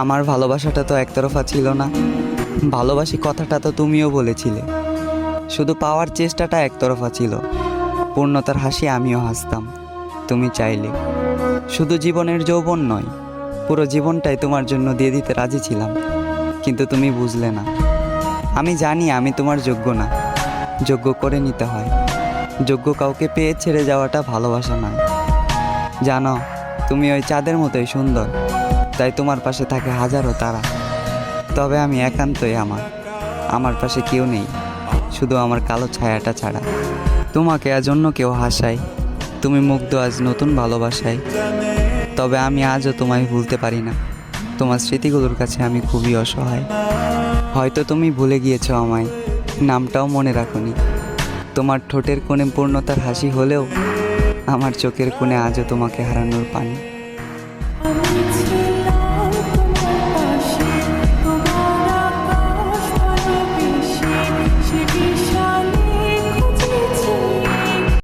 আমার ভালোবাসাটা তো একতরফা ছিল না, ভালোবাসি কথাটা তো তুমিও বলেছিলে। শুধু পাওয়ার চেষ্টাটা একতরফা ছিল, পূর্ণতার হাসি আমিও হাসতাম তুমি চাইলে। শুধু জীবনের যৌবন নয়, পুরো জীবনটাই তোমার জন্য দিয়ে দিতে রাজি ছিলাম, কিন্তু তুমি বুঝলে না। আমি জানি আমি তোমার যোগ্য না, যোগ্য করে নিতে হয়। যোগ্য কাউকে পেয়ে ছেড়ে যাওয়াটা ভালোবাসা নয়। জানো, তুমি ওই চাঁদের মতোই সুন্দর, তাই তোমার পাশে থাকে হাজারো তারা। তবে আমি একান্তই আমার পাশে কেউ নেই, শুধু আমার কালো ছায়াটা ছাড়া। তোমাকে আজ অন্য কেউ হাসায়, তুমি মুগ্ধ আজ নতুন ভালোবাসায়। তবে আমি আজও তোমায় ভুলতে পারি না, তোমার স্মৃতিগুলোর কাছে আমি খুবই অসহায়। হয়তো তুমি ভুলে গিয়েছো আমায়, নামটাও মনে রাখোনি। তোমার ঠোঁটের কোণে পূর্ণতার হাসি হলেও আমার চোখের কোণে আজও তোমাকে হারানোর পানি।